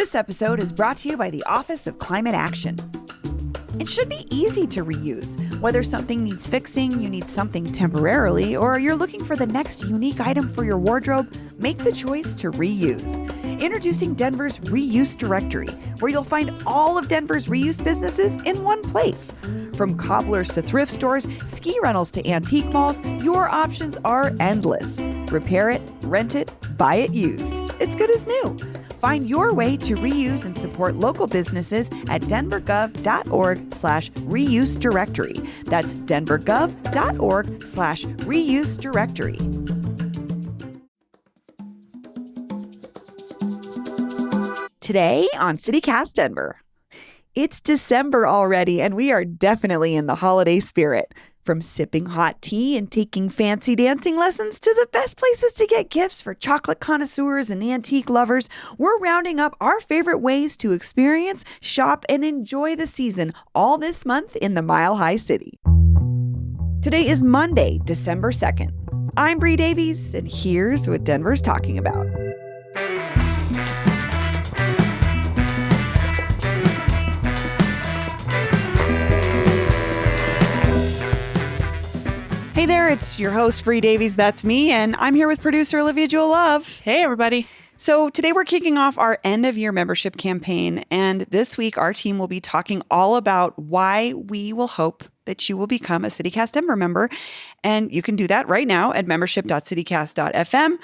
This episode is brought to you by the Office of Climate Action. It should be easy to reuse. Whether something needs fixing, you need something temporarily, or you're looking for the next unique item for your wardrobe, make the choice to reuse. Introducing Denver's Reuse Directory, where you'll find all of Denver's reuse businesses in one place. From cobblers to thrift stores, ski rentals to antique malls, your options are endless. Repair it, rent it, buy it used. It's good as new. Find your way to reuse and support local businesses at denvergov.org/reuse directory. That's denvergov.org/reuse directory. Today on CityCast Denver. It's December already, and we are definitely in the holiday spirit. From sipping hot tea and taking fancy dancing lessons to the best places to get gifts for chocolate connoisseurs and antique lovers, we're rounding up our favorite ways to experience, shop, and enjoy the season all this month in the Mile High City. Today is Monday, December 2nd. I'm Bree Davies, and here's what Denver's talking about. Hey there, it's your host, Bree Davies. That's me, and I'm here with producer Olivia Jewel Love. Hey, everybody. So today we're kicking off our end-of-year membership campaign, and this week our team will be talking all about why we will hope that you will become a CityCast Denver member, and you can do that right now at membership.citycast.fm.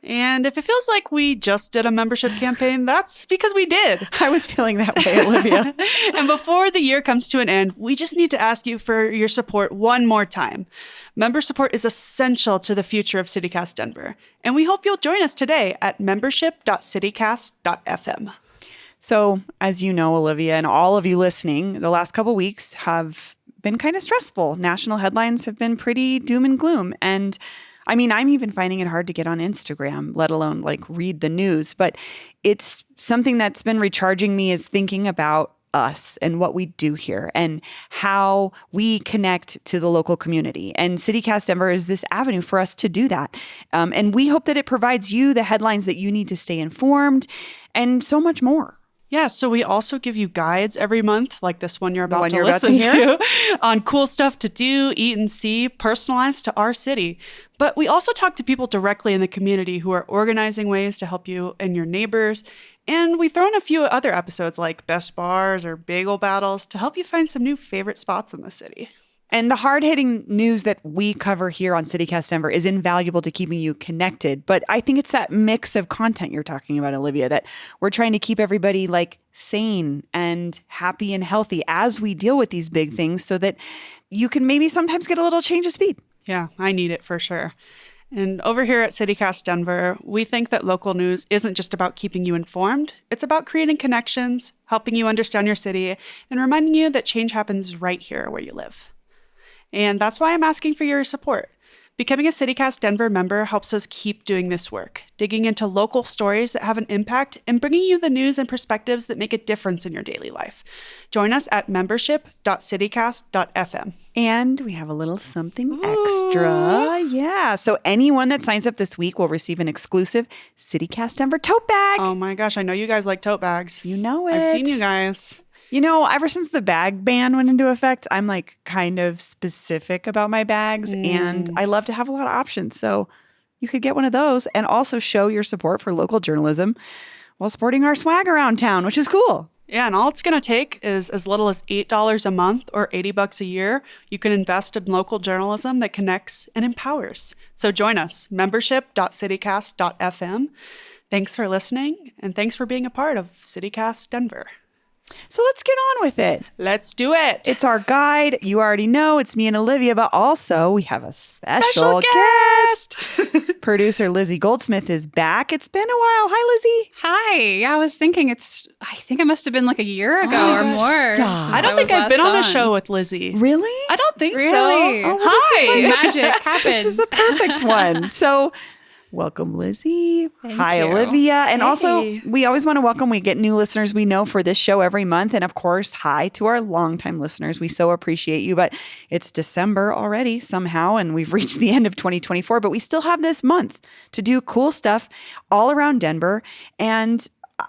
And if it feels like we just did a membership campaign, that's because we did. I was feeling that way, Olivia. And before the year comes to an end, we just need to ask you for your support one more time. Member support is essential to the future of CityCast Denver. And we hope you'll join us today at membership.citycast.fm. So, as you know, Olivia, and all of you listening, the last couple weeks have been kind of stressful. National headlines have been pretty doom and gloom. And I mean, I'm even finding it hard to get on Instagram, let alone like read the news. But it's something that's been recharging me is thinking about us and what we do here and how we connect to the local community. And CityCast Denver is this avenue for us to do that. And we hope that it provides you the headlines that you need to stay informed and so much more. Yeah, so we also give you guides every month, like this one you're about to listen to, on cool stuff to do, eat, and see, personalized to our city. But we also talk to people directly in the community who are organizing ways to help you and your neighbors. And we throw in a few other episodes like best bars or bagel battles to help you find some new favorite spots in the city. And the hard-hitting news that we cover here on CityCast Denver is invaluable to keeping you connected. But I think it's that mix of content you're talking about, Olivia, that we're trying to keep everybody like sane and happy and healthy as we deal with these big things so that you can maybe sometimes get a little change of speed. Yeah, I need it for sure. And over here at CityCast Denver, we think that local news isn't just about keeping you informed. It's about creating connections, helping you understand your city, and reminding you that change happens right here where you live. And that's why I'm asking for your support. Becoming a CityCast Denver member helps us keep doing this work, digging into local stories that have an impact and bringing you the news and perspectives that make a difference in your daily life. Join us at membership.citycast.fm. And we have a little something extra. Yeah. So anyone that signs up this week will receive an exclusive CityCast Denver tote bag. Oh my gosh, I know you guys like tote bags. You know it. I've seen you guys. You know, ever since the bag ban went into effect, I'm like kind of specific about my bags and I love to have a lot of options. So you could get one of those and also show your support for local journalism while sporting our swag around town, which is cool. Yeah, and all it's going to take is as little as $8 a month or $80 a year. You can invest in local journalism that connects and empowers. So join us, membership.citycast.fm. Thanks for listening and thanks for being a part of CityCast Denver. So let's get on with it. Let's do it. It's our guide. You already know it's me and Olivia, but also we have a special guest. Producer Lizzie Goldsmith is back. It's been a while. Hi, Lizzie. Hi. Yeah, I was thinking I think it must have been like a year ago or more. Stop. I don't think I've been on a show with Lizzie. Really? I don't think Really? so. Oh, well, Hi. Magic happens. This is a perfect one. So welcome, Lizzie. Hi, you. Olivia. And Hey. also, we always want to welcome, we get new listeners we know for this show every month. And of course, hi to our longtime listeners. We so appreciate you. But it's December already somehow, and we've reached the end of 2024. But we still have this month to do cool stuff all around Denver. And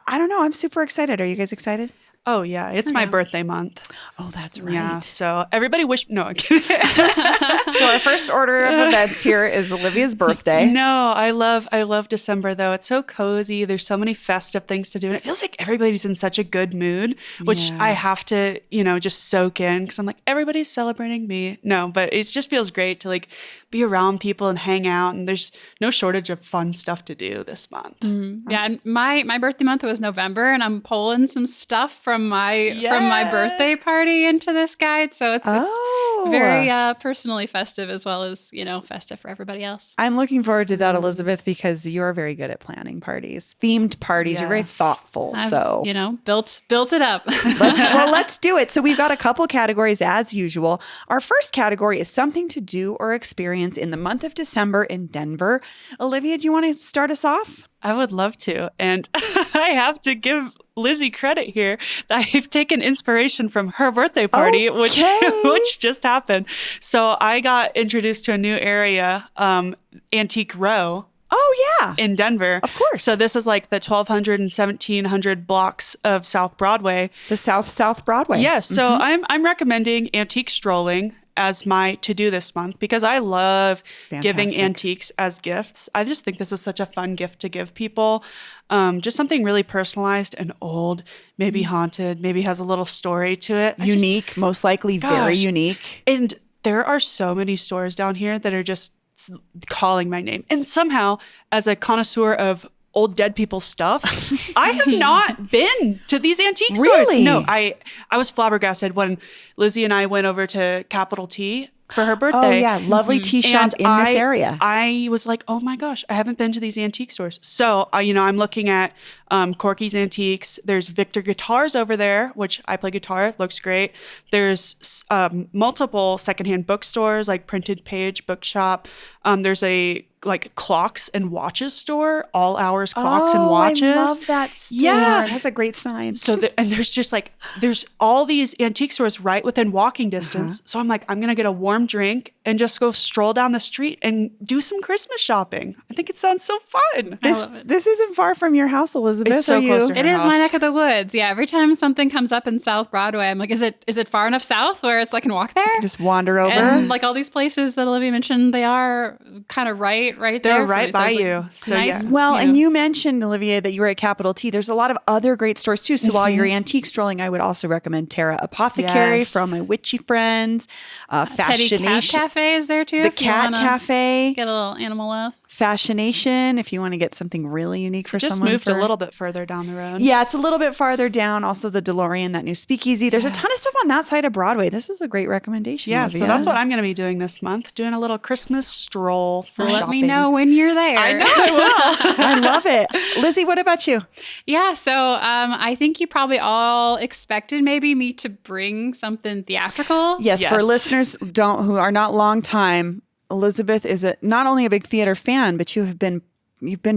I don't know. I'm super excited. Are you guys excited? Oh, yeah. It's my birthday month. Oh, that's right. Yeah. So everybody no, I'm kidding. So our first order of events here is Olivia's birthday. No, I love December though. It's so cozy. There's so many festive things to do. And it feels like everybody's in such a good mood, which I have to, just soak in because I'm like, everybody's celebrating me. No, but it just feels great to like be around people and hang out. And there's no shortage of fun stuff to do this month. Yeah, and my birthday month was November, and I'm pulling some stuff from my birthday party into this guide. So it's very personally festive as well as, festive for everybody else. I'm looking forward to that, Elizabeth, because you're very good at planning parties, themed parties. Yes. You're very thoughtful. I've, built it up. Let's do it. So we've got a couple categories as usual. Our first category is something to do or experience in the month of December in Denver. Olivia, do you want to start us off? I would love to. And I have to give Lizzie credit here that I've taken inspiration from her birthday party, which just happened. So I got introduced to a new area, Antique Row. Oh, yeah. In Denver. Of course. So this is like the 1,200 and 1,700 blocks of South Broadway. The South Broadway. Yes. So I'm recommending antique strolling as my to-do this month because I love giving antiques as gifts. I just think this is such a fun gift to give people. Just something really personalized and old, maybe haunted, maybe has a little story to it. Unique, most likely very unique. And there are so many stores down here that are just calling my name. And somehow, as a connoisseur of old dead people's stuff, I have not been to these antique stores. No, I was flabbergasted when Lizzie and I went over to Capital Tea for her birthday. Oh, yeah. Lovely tea shop in this area. I was like, oh my gosh, I haven't been to these antique stores. So, I'm looking at Corky's Antiques. There's Victor Guitars over there, which I play guitar. It looks great. There's multiple secondhand bookstores like Printed Page Bookshop. There's a clocks and watches store, all hours clocks and watches. I love that store. Yeah. It has a great sign. So there's just there's all these antique stores right within walking distance. So I'm like, I'm going to get a warm drink and just go stroll down the street and do some Christmas shopping. I think it sounds so fun. I love it. This isn't far from your house, Elizabeth. It's so close to her It is house. my neck of the woods. Yeah. Every time something comes up in South Broadway, I'm like, is it far enough south where it's I can walk there? Just wander over. And all these places that Olivia mentioned, they are kind of right there. They're right by you. So nice, yeah. Well, and you mentioned, Olivia, that you were at Capital T. There's a lot of other great stores too. So while you're antique strolling, I would also recommend Terra Apothecary from my witchy friends. Teddy Cat Cafe is there too. The Cat Cafe. Get a little animal love. Fascination, if you want to get something really unique for just someone. Moved a little bit further down the road. Yeah, it's a little bit farther down. Also, the DeLorean, that new speakeasy. There's a ton of stuff on that side of Broadway. This is a great recommendation. Yeah, Olivia. so that's what I'm going to be doing this month, doing a little Christmas stroll for shopping. Let me know when you're there. I know, I will. I love it. Lizzie, what about you? Yeah, so I think you probably all expected maybe me to bring something theatrical. Yes, for listeners who are not long time, Elizabeth is not only a big theater fan, but you've been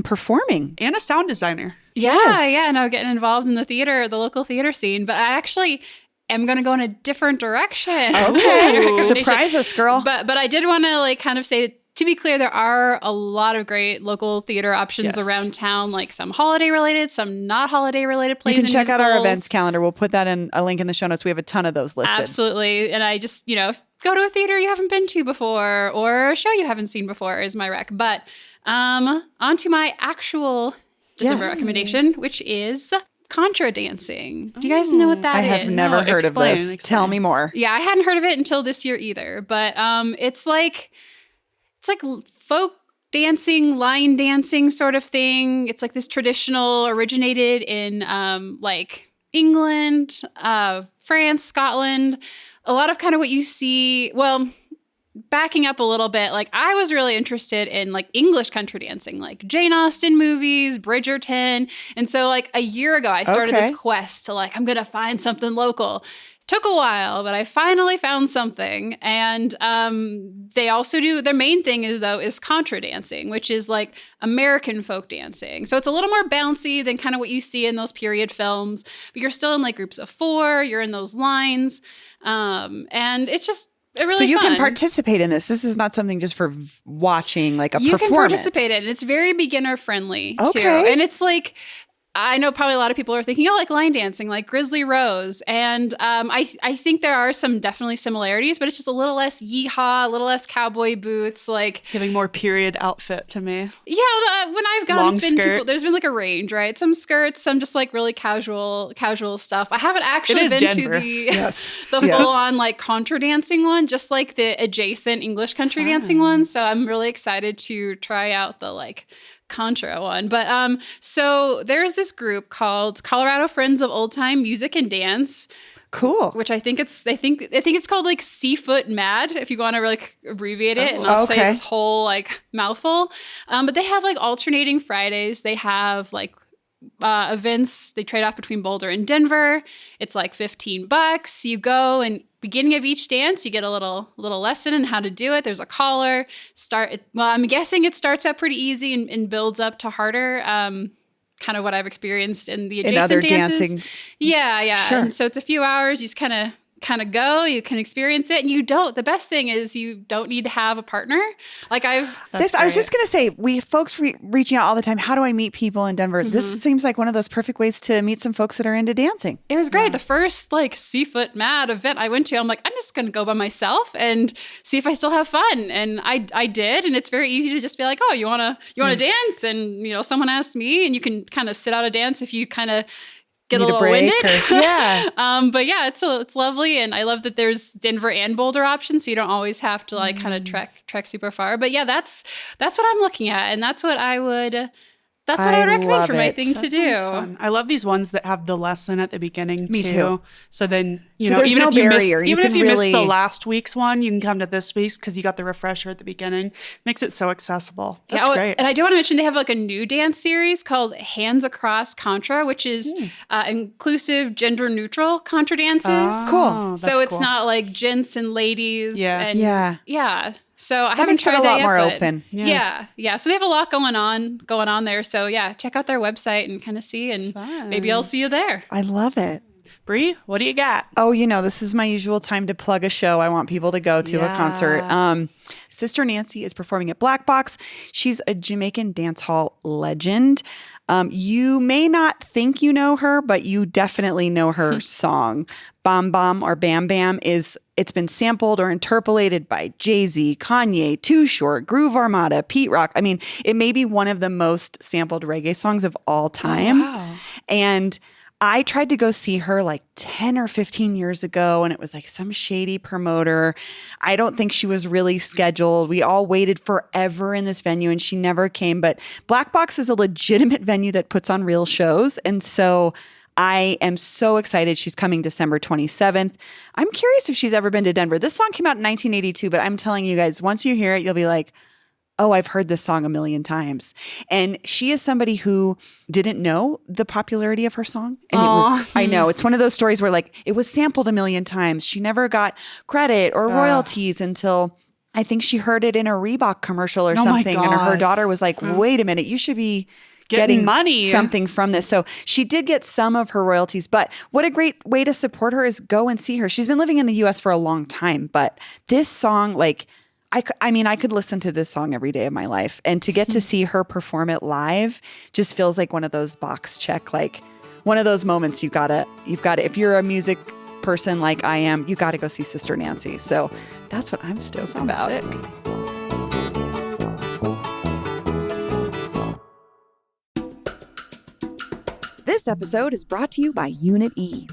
performing. And a sound designer. Yeah, getting involved in the local theater scene. But I actually am going to go in a different direction. Okay, surprise us, girl. But I did want to kind of say, to be clear, there are a lot of great local theater options around town, like some holiday related, some not holiday related plays. You can check out our events calendar. We'll put that in a link in the show notes. We have a ton of those listed. Absolutely. And I just, go to a theater you haven't been to before or a show you haven't seen before is my rec. But on to my actual December recommendation, which is contra dancing. Do you guys know what that is? I have never heard of this. Tell me more. Yeah, I hadn't heard of it until this year either. But it's like folk dancing, line dancing sort of thing. It's like this traditional, originated in England, France, Scotland. A lot of kind of what you see, backing up a little bit, I was really interested in English country dancing, like Jane Austen movies, Bridgerton. And so a year ago, I started this quest to I'm going to find something local. Took a while, but I finally found something. And they also do, their main thing is contra dancing, which is American folk dancing. So it's a little more bouncy than kind of what you see in those period films, but you're still in groups of 4, you're in those lines. And it's just really So you fun. can participate in this. This is not something just for watching, a performance. You can participate in it. It's very beginner friendly too. And it's I know probably a lot of people are thinking, oh, like line dancing, like Grizzly Rose. And I think there are some definitely similarities, but it's just a little less yeehaw, a little less cowboy boots, like Giving more period outfit to me. yeah. When I've gone, Long it's been skirt. people. There's been like a range, right? Some skirts, some just like really casual stuff. I haven't actually is been Denver. to the Yes. the Yes. full on like contra dancing one, just like the adjacent English country dancing one. So I'm really excited to try out the like contra one. But so there's this group called Colorado Friends of Old Time Music and Dance, Cool. which I think it's called like Seafoot Mad, if you want to like abbreviate it, and I'll say okay. this whole like mouthful. But they have like alternating Fridays. They have like events. They trade off between Boulder and Denver. It's like $15. You go, and beginning of each dance, you get a little lesson in how to do it. There's a caller. I'm guessing it starts out pretty easy and builds up to harder. Kind of what I've experienced in the adjacent other dances. dancing. Yeah. Sure. And so it's a few hours. You just kind of go, you can experience it, and the best thing is you don't need to have a partner. Like I was great. just going to say, folks reaching out all the time. How do I meet people in Denver? This seems like one of those perfect ways to meet some folks that are into dancing. It was great. The first like Seafoot Mad event I went to, I'm like, I'm just going to go by myself and see if I still have fun. And I did. And it's very easy to just be like, oh, you want to dance? And, someone asked me, and you can kind of sit out a dance if you kind of get Need a little break winded. yeah. But yeah, it's lovely. And I love that there's Denver and Boulder options. So you don't always have to like kind of trek super far. But yeah, that's what I'm looking at. And that's what I would recommend love for my it. thing That to sounds do. fun. I love these ones that have the lesson at the beginning Me too. So then So there's even no if you barrier. miss, You even if can you really- miss the last week's one, you can come to this week's because you got the refresher at the beginning. Makes it so accessible. That's great. And I do want to mention they have like a new dance series called Hands Across Contra, which is inclusive, gender neutral contra dances. Cool. So it's not like gents and ladies. Yeah. And Yeah. So I That haven't makes it tried a that lot yet, more but open. Yeah. So they have a lot going on there. So yeah, check out their website and kind of see, and maybe I'll see you there. I love it. Bree, what do you got? Oh, this is my usual time to plug a show I want people to go to, a concert. Sister Nancy is performing at Black Box. She's a Jamaican dance hall legend. You may not think you know her, but you definitely know her song. Bam Bam or Bam Bam it's been sampled or interpolated by Jay-Z, Kanye, Too Short, Groove Armada, Pete Rock. I mean, it may be one of the most sampled reggae songs of all time. Oh, wow. And I tried to go see her like 10 or 15 years ago, and it was like some shady promoter. I don't think she was really scheduled. We all waited forever in this venue, and she never came. But Black Box is a legitimate venue that puts on real shows. And so I am so excited. She's coming December 27th. I'm curious if she's ever been to Denver. This song came out in 1982, but I'm telling you guys, once you hear it, you'll be like, oh, I've heard this song a million times. And she is somebody who didn't know the popularity of her song. And I know, it's one of those stories where like it was sampled a million times. She never got credit or royalties until I think she heard it in a Reebok commercial or something. And her daughter was like, wait a minute, you should be getting money, something from this. So she did get some of her royalties, but what a great way to support her is go and see her. She's been living in the US for a long time, but this song, like, I could listen to this song every day of my life, and to get to see her perform it live just feels like one of those box check, like one of those moments you've got to, if you're a music person like I am, you got to go see Sister Nancy. So that's what I'm stoked about. Sick. This episode is brought to you by Unit E.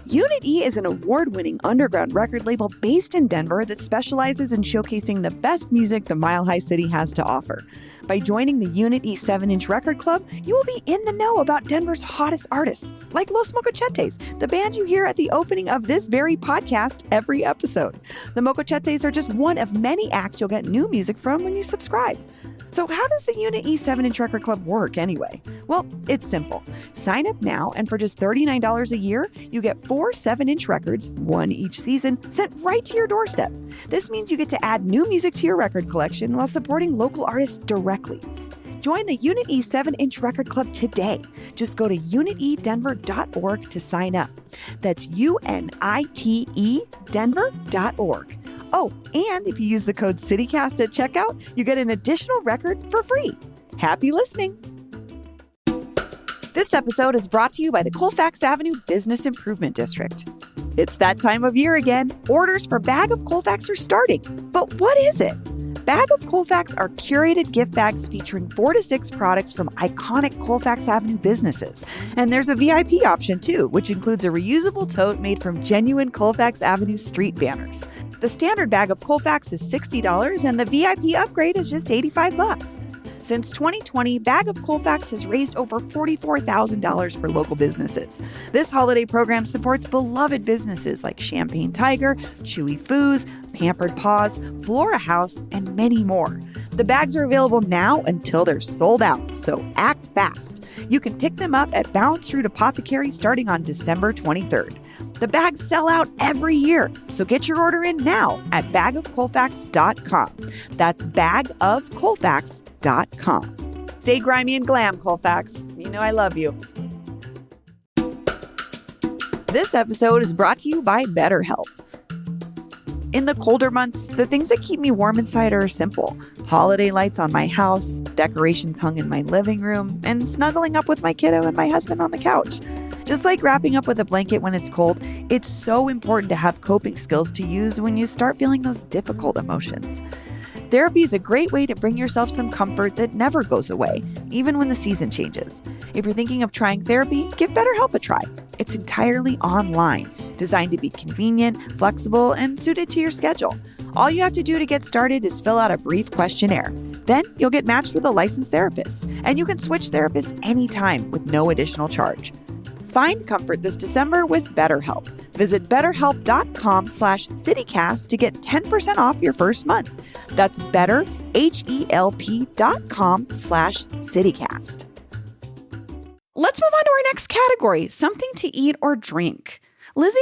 Unit E is an award-winning underground record label based in Denver that specializes in showcasing the best music the Mile High City has to offer. By joining the Unit E 7-inch record club, you will be in the know about Denver's hottest artists, like Los Mocochetes, the band you hear at the opening of this very podcast every episode. The Mocochetes are just one of many acts you'll get new music from when you subscribe. So how does the Unit E 7-inch record club work anyway? Well, it's simple. Sign up now, and for just $39 a year, you get 4 7-inch records, one each season, sent right to your doorstep. This means you get to add new music to your record collection while supporting local artists directly. Join the Unit E 7-inch record club today. Just go to unitedenver.org to sign up. That's UNITE Denver.org. Oh, and if you use the code CityCast at checkout, you get an additional record for free. Happy listening. This episode is brought to you by the Colfax Avenue Business Improvement District. It's that time of year again. Orders for Bag of Colfax are starting. But what is it? Bag of Colfax are curated gift bags featuring 4 to 6 products from iconic Colfax Avenue businesses. And there's a VIP option too, which includes a reusable tote made from genuine Colfax Avenue street banners. The standard bag of Colfax is $60 and the VIP upgrade is just $85. Since 2020, Bag of Colfax has raised over $44,000 for local businesses. This holiday program supports beloved businesses like Champagne Tiger, Chewy Foods, Pampered Paws, Flora House, and many more. The bags are available now until they're sold out, so act fast. You can pick them up at Balance Root Apothecary starting on December 23rd. The bags sell out every year, so get your order in now at bagofcolfax.com. That's bagofcolfax.com. Stay grimy and glam, Colfax. You know I love you. This episode is brought to you by BetterHelp. In the colder months, the things that keep me warm inside are simple. Holiday lights on my house, decorations hung in my living room, and snuggling up with my kiddo and my husband on the couch. Just like wrapping up with a blanket when it's cold, it's so important to have coping skills to use when you start feeling those difficult emotions. Therapy is a great way to bring yourself some comfort that never goes away, even when the season changes. If you're thinking of trying therapy, give BetterHelp a try. It's entirely online, designed to be convenient, flexible, and suited to your schedule. All you have to do to get started is fill out a brief questionnaire. Then you'll get matched with a licensed therapist, and you can switch therapists anytime with no additional charge. Find comfort this December with BetterHelp. Visit betterhelp.com/citycast to get 10% off your first month. That's betterhelp.com/citycast. Let's move on to our next category, something to eat or drink. Lizzie?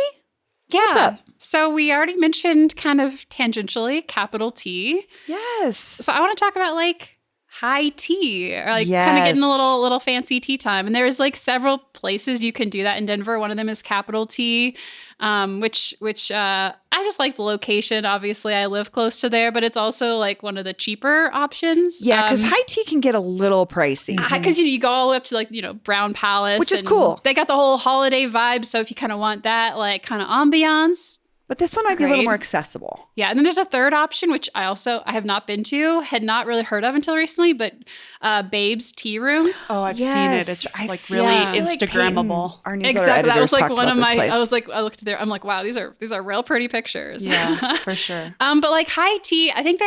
Yeah. What's up? So we already mentioned kind of tangentially capital T. Yes. So I want to talk about like high tea or like kind of Yes. getting a little fancy tea time. And there's like several places you can do that in Denver. One of them is Capital Tea, which I just like the location. Obviously, I live close to there, but it's also like one of the cheaper options. Yeah, because high tea can get a little pricey. Because you go all the way up to like Brown Palace, Which is and cool. They got the whole holiday vibe. So if you kind of want that like kind of ambiance. But this one might be a little Great. more accessible. Yeah, and then there's a third option, which I have not been to, had not really heard of until recently, but Babe's Tea Room. Oh, I've Yes, seen it. It's I like feel really like Instagrammable. Our newsletter Exactly. That was editors like talked one about of this my place. I looked there, I'm like, wow, these are real pretty pictures. Yeah, for sure. But like high tea, I think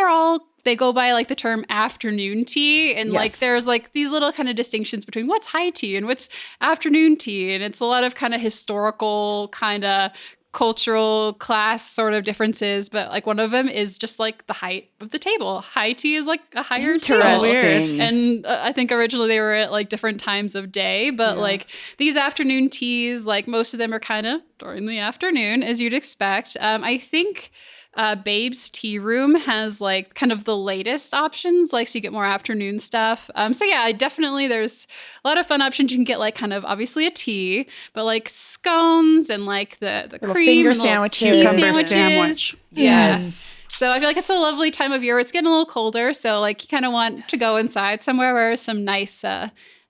they go by like the term afternoon tea. And like Yes. there's like these little kind of distinctions between what's high tea and what's afternoon tea. And it's a lot of kind of historical kind of cultural class sort of differences, but like one of them is just like the height of the table. High tea is like a higher table. Interesting. And I think originally they were at like different times of day, but like these afternoon teas, like most of them are kind of during the afternoon as you'd expect. I think Babe's Tea Room has like kind of the latest options, like so you get more afternoon stuff. So yeah, there's a lot of fun options. You can get like kind of obviously a tea, but like scones and like the Little cream finger and little sandwiches. tea Cucumber sandwiches. sandwich. Yes. So I feel like it's a lovely time of year. It's getting a little colder, so like you kind of want to go inside somewhere where there's some nice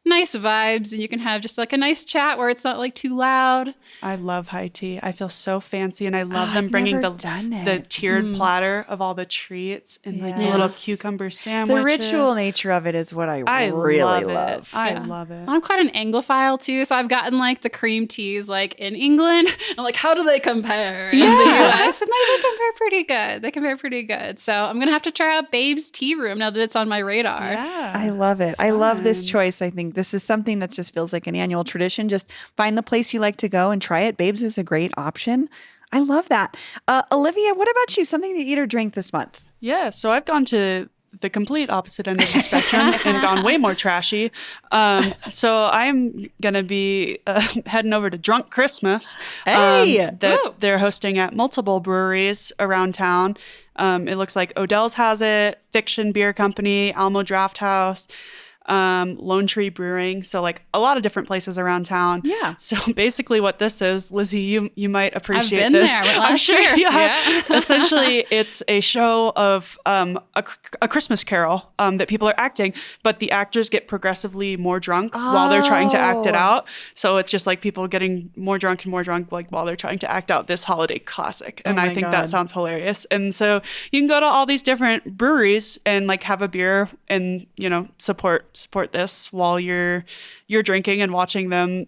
vibes, and you can have just like a nice chat where it's not like too loud. I love high tea. I feel so fancy, and I love Oh, them I've bringing never done the it. tiered platter of all the treats and like the Yes. little cucumber sandwiches. The ritual nature of it is what I really love love. it. I Yeah. love it. I'm quite an Anglophile too, so I've gotten like the cream teas like in England. I'm like, how do they compare in the US? And they compare pretty good. They compare pretty good. So I'm gonna have to try out Babe's Tea Room now that it's on my radar. Yeah. I love it. I love this Fun. choice. I think this is something that just feels like an annual tradition. Just find the place you like to go and try it. Babes is a great option. I love that. Olivia, what about you? Something to eat or drink this month? Yeah, so I've gone to the complete opposite end of the spectrum and gone way more trashy. So I'm going to be heading over to Drunk Christmas Hey! that Woo! they're hosting at multiple breweries around town. It looks like Odell's has it, Fiction Beer Company, Almo Draft House. Lone Tree Brewing. So like a lot of different places around town. Yeah. So basically what this is, Lizzie, you might appreciate I've been this. there. I went last year. Yeah. Essentially, it's a show of a Christmas carol that people are acting, but the actors get progressively more drunk while they're trying to act it out. So it's just like people getting more drunk and more drunk like while they're trying to act out this holiday classic. And I think that sounds hilarious. And so you can go to all these different breweries and like have a beer and, you know, support this while you're drinking and watching them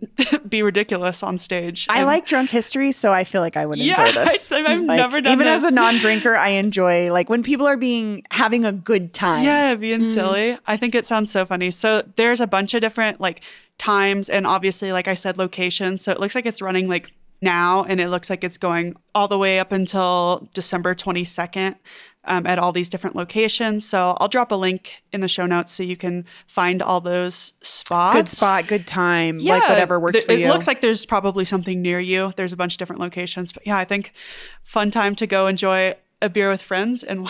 be ridiculous on stage. I And like drunk history, so I feel like I would enjoy this. I've Like, never done even this. as a non-drinker, I enjoy like when people are having a good time. Yeah, being silly. I think it sounds so funny. So there's a bunch of different like times and obviously, like I said, locations. So it looks like it's running like now and it looks like it's going all the way up until December 22nd at all these different locations. So I'll drop a link in the show notes so you can find all those spots. Good spot, good time, like whatever works for you. It looks like there's probably something near you. There's a bunch of different locations. But yeah, I think fun time to go enjoy a beer with friends and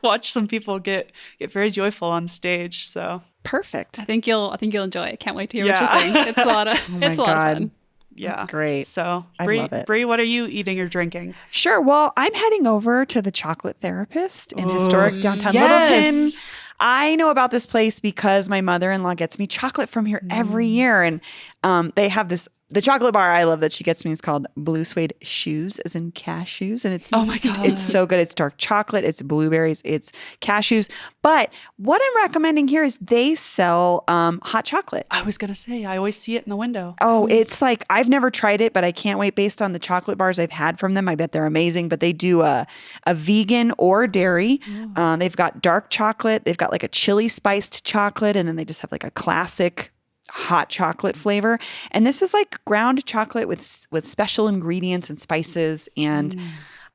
watch some people get very joyful on stage. So perfect. I think you'll enjoy it. Can't wait to hear what Yeah. you think. It's a lot of Oh my it's a lot of God. fun. yeah, That's great. So I love it. Bree, what are you eating or drinking? Sure. Well, I'm heading over to the Chocolate Therapist in historic downtown Yes. Littleton. I know about this place because my mother-in-law gets me chocolate from here every year. And they have the chocolate bar I love that she gets me is called Blue Suede Shoes, as in cashews. And it's, Oh my God. it's so good. It's dark chocolate, it's blueberries, it's cashews. But what I'm recommending here is they sell hot chocolate. I was gonna say I always see it in the window. Oh, it's like, I've never tried it, but I can't wait. Based on the chocolate bars I've had from them, I bet they're amazing. But they do a vegan or dairy. They've got dark chocolate. They've got like a chili spiced chocolate. And then they just have like a classic hot chocolate flavor. And this is like ground chocolate with special ingredients and spices. And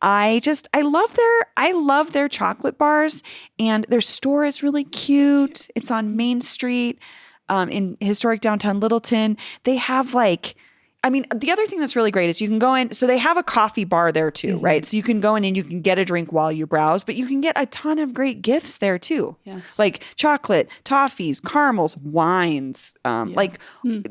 I love their chocolate bars, and their store is really cute. It's on Main Street in historic downtown Littleton. They have the other thing that's really great is you can go in. So they have a coffee bar there too, right? So you can go in and you can get a drink while you browse, but you can get a ton of great gifts there too. Yes. Like chocolate, toffees, caramels, wines, like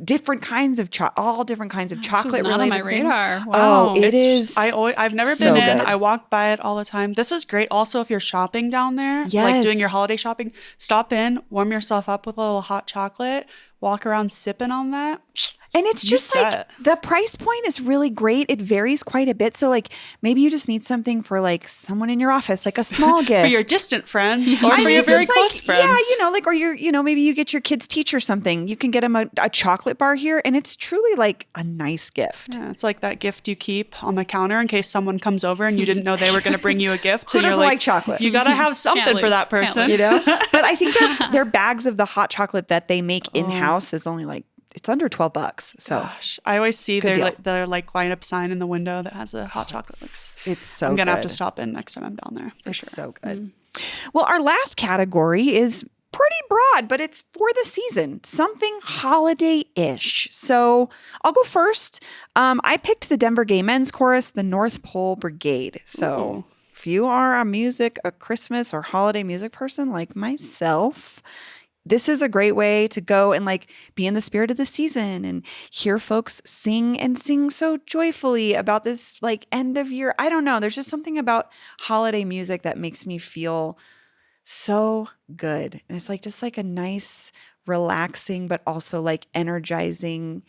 different kinds of all different kinds of chocolate not on related my things. radar. Wow. Oh, it It's- is. I've never so been in. good. I walk by it all the time. This is great. Also, if you're shopping down there, like Yes. doing your holiday shopping, stop in, warm yourself up with a little hot chocolate, walk around sipping on that. And it's just like set. the price point is really great. It varies quite a bit. So like maybe you just need something for like someone in your office, like a small gift. For your distant friends or I for mean, your very just close friends. Yeah, or maybe you get your kid's teacher something. You can get them a chocolate bar here, and it's truly like a nice gift. Yeah, it's like that gift you keep on the counter in case someone comes over and you didn't know they were going to bring you a gift. Who and you're doesn't like chocolate? You got to have something for lose. that Can't person. lose. But I think their bags of the hot chocolate that they make in house is only like it's under $12. So Gosh, I always see Good their deal. lineup sign in the window that has a hot chocolate. it's so I'm gonna have good. to stop in next time I'm down there for It's sure. so good. Well, our last category is pretty broad, but it's for the season, something holiday-ish. So I'll go first. I picked the Denver Gay Men's Chorus, the North Pole Brigade. So if you are a Christmas or holiday music person like myself, this is a great way to go and like be in the spirit of the season and hear folks sing so joyfully about this like end of year. I don't know. There's just something about holiday music that makes me feel so good. And it's like just like a nice, relaxing, but also like energizing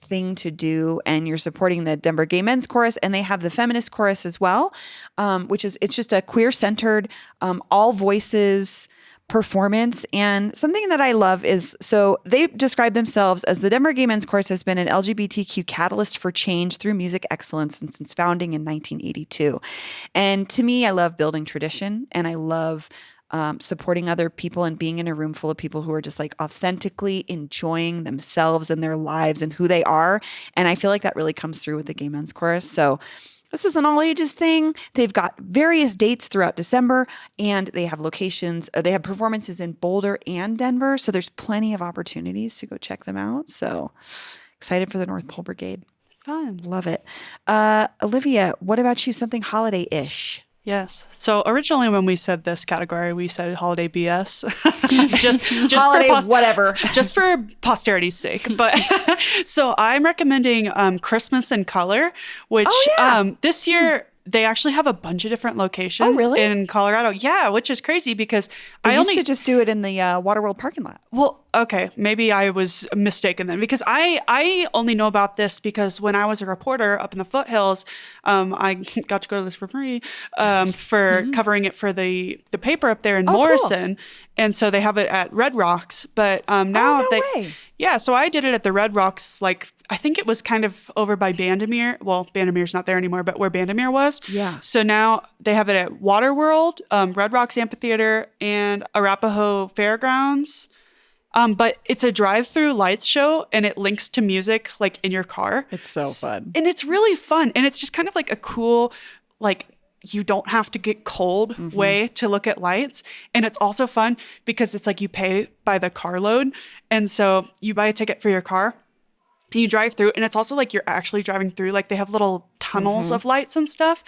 thing to do. And you're supporting the Denver Gay Men's Chorus, and they have the Feminist Chorus as well, it's just a queer-centered, all voices performance. And something that I love is, so they describe themselves as the Denver Gay Men's Chorus has been an LGBTQ catalyst for change through music excellence since its founding in 1982. And to me, I love building tradition, and I love supporting other people and being in a room full of people who are just like authentically enjoying themselves and their lives and who they are. And I feel like that really comes through with the Gay Men's Chorus. So this is an all ages thing. They've got various dates throughout December, and they have locations. They have performances in Boulder and Denver. So there's plenty of opportunities to go check them out. So excited for the North Pole Brigade. Fun. Love it. Olivia, what about you? Something holiday-ish? Yes. So originally when we said this category, we said holiday BS. just Holiday, for whatever. just for posterity's sake. But so I'm recommending Christmas in Color, which this year they actually have a bunch of different locations in Colorado. Yeah, which is crazy because I used to just do it in the Waterworld parking lot. Well, okay, maybe I was mistaken then because I only know about this because when I was a reporter up in the foothills, I got to go to this for free for covering it for the paper up there in Morrison. Cool. And so they have it at Red Rocks, but now yeah, so I did it at the Red Rocks, like I think it was kind of over by Bandimere. Well, Bandimere's not there anymore, but where Bandimere was. Yeah. So now they have it at Waterworld, Red Rocks Amphitheater, and Arapahoe Fairgrounds. But it's a drive-through lights show, and it links to music like in your car. It's so fun. And it's really fun. And it's just kind of like a cool, like, you don't have to get cold way to look at lights. And it's also fun because it's like you pay by the carload. And so you buy a ticket for your car. And you drive through, and it's also like you're actually driving through. Like they have little tunnels of lights and stuff.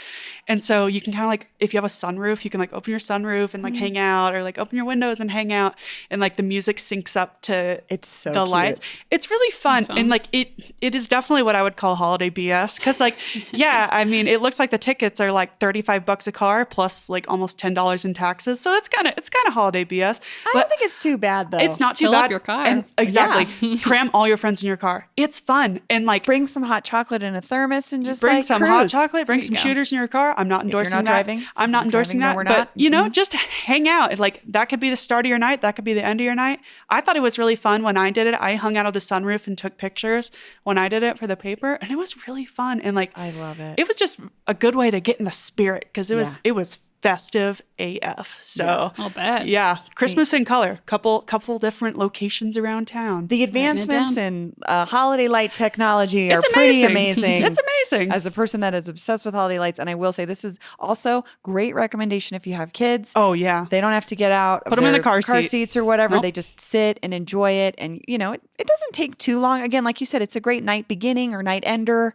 And so you can kind of like, if you have a sunroof, you can like open your sunroof and like hang out, or like open your windows and hang out. And like the music syncs up to the lights. It's really fun. Awesome. And like it is definitely what I would call holiday BS. Cause like, yeah, I mean, it looks like the tickets are like $35 a car plus like almost $10 in taxes. So it's kind of holiday BS. I don't think it's too bad though. It's not too Fill bad. up your car. And exactly. Cram all your friends in your car. It's fun. And like bring some hot chocolate in a thermos and just bring like some cruise. hot chocolate, bring some shooters in your car. I'm not endorsing that. Driving, I'm not endorsing that. But you know, just hang out. Like that could be the start of your night. That could be the end of your night. I thought it was really fun when I did it. I hung out of the sunroof and took pictures when I did it for the paper, and it was really fun. And like I love it. It was just a good way to get in the spirit because it was festive AF. So I'll bet. Yeah, Christmas in Color. Couple different locations around town. The advancements in holiday light technology are pretty amazing. It's amazing. As a person that is obsessed with holiday lights, and I will say this is also great recommendation if you have kids. Oh yeah, they don't have to get out. Put them in the car seats or whatever. Nope. They just sit and enjoy it, and you know it doesn't take too long. Again, like you said, it's a great night beginning or night ender.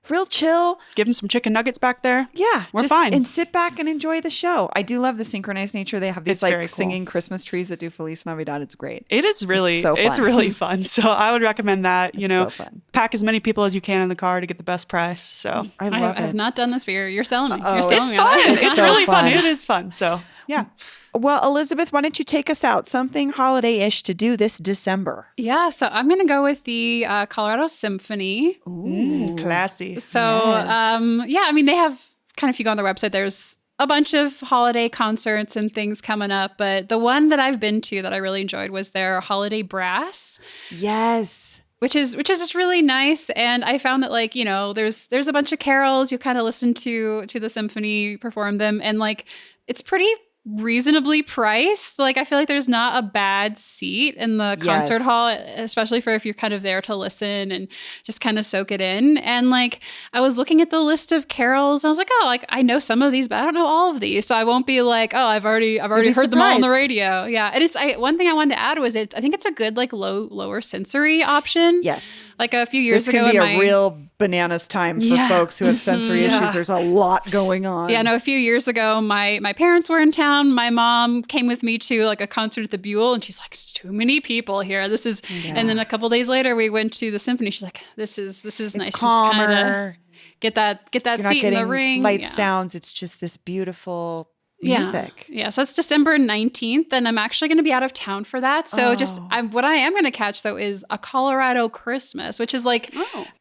Real chill. Give them some chicken nuggets back there. Yeah. We're fine. And sit back and enjoy the show. I do love the synchronized nature. They have these singing Christmas trees that do Feliz Navidad. It's great. It is really, it's really fun. So I would recommend that, so fun. Pack as many people as you can in the car to get the best price. So I love it. I have not done this, but you're selling me. You're selling it's me fun. on It's really fun. It is fun. So yeah. Well, Elizabeth, why don't you take us out? Something holiday-ish to do this December. Yeah, so I'm going to go with the Colorado Symphony. Ooh, classy. So, I mean, they have kind of, if you go on their website, there's a bunch of holiday concerts and things coming up. But the one that I've been to that I really enjoyed was their Holiday Brass. Yes. Which is just really nice. And I found that, like, you know, there's a bunch of carols. You kind of listen to the symphony perform them. And, like, it's pretty reasonably priced. Like, I feel like there's not a bad seat in the concert hall, especially for if you're kind of there to listen and just kind of soak it in. And like, I was looking at the list of carols. I was like, oh, like I know some of these, but I don't know all of these. So I won't be like, oh, I've already heard them all on the radio. Yeah. And one thing I wanted to add was I think it's a good like lower sensory option. Yes. Like a few years ago. This can be a real bananas time for folks who have sensory issues. There's a lot going on. Yeah, no, a few years ago, my parents were in town. My mom came with me to like a concert at the Buell, and she's like, "It's too many people here. This is." Yeah. And then a couple days later, we went to the symphony. She's like, "This is nice. Calmer. Get that You're seat in the ring. Light sounds. It's just this beautiful music. Yeah, so that's December 19th, and I'm actually going to be out of town for that. So what I am going to catch, though, is a Colorado Christmas, which is like,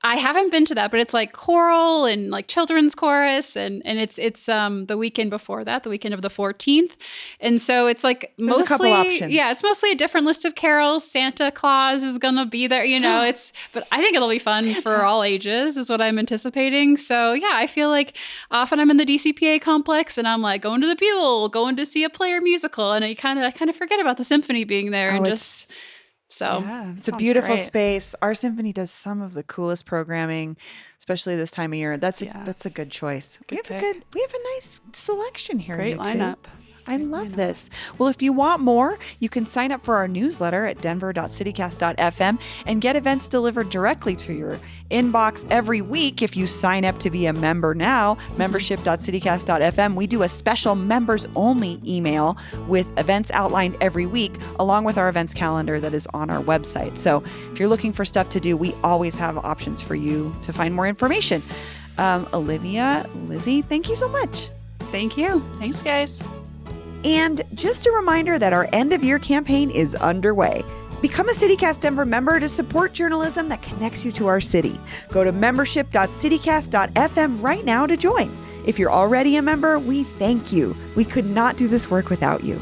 I haven't been to that, but it's like choral and like children's chorus, and it's the weekend before that, the weekend of the 14th. And so it's like There's a couple options. Yeah, it's mostly a different list of carols. Santa Claus is going to be there, you know, but I think it'll be fun for all ages is what I'm anticipating. So yeah, I feel like often I'm in the DCPA complex and I'm like going to the Buell, going to see a player musical, and I kind of forget about the symphony being there, and just it's a beautiful space. Our symphony does some of the coolest programming, especially this time of year. That's a good choice. We have a nice selection here. Great lineup. I love this. Well, if you want more, you can sign up for our newsletter at denver.citycast.fm and get events delivered directly to your inbox every week if you sign up to be a member now. Membership.citycast.fm. We do a special members only email with events outlined every week, along with our events calendar that is on our website. So if you're looking for stuff to do, we always have options for you to find more information. Olivia, Lizzie, thank you so much. Thank you. Thanks, guys. And just a reminder that our end of year campaign is underway. Become a CityCast Denver member to support journalism that connects you to our city. Go to membership.citycast.fm right now to join. If you're already a member, we thank you. We could not do this work without you.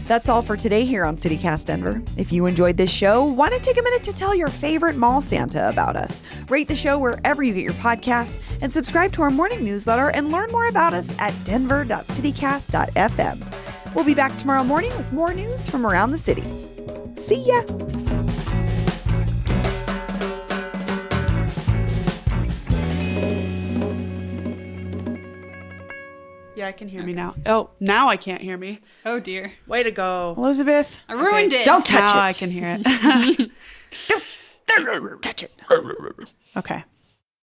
That's all for today here on CityCast Denver. If you enjoyed this show, why not take a minute to tell your favorite mall Santa about us? Rate the show wherever you get your podcasts and subscribe to our morning newsletter and learn more about us at denver.citycast.fm. We'll be back tomorrow morning with more news from around the city. See ya! Yeah, I can hear me now. Oh, now I can't hear me. Oh, dear. Way to go. Elizabeth, I ruined it. don't touch Now it. I can hear it. Don't touch it. Okay.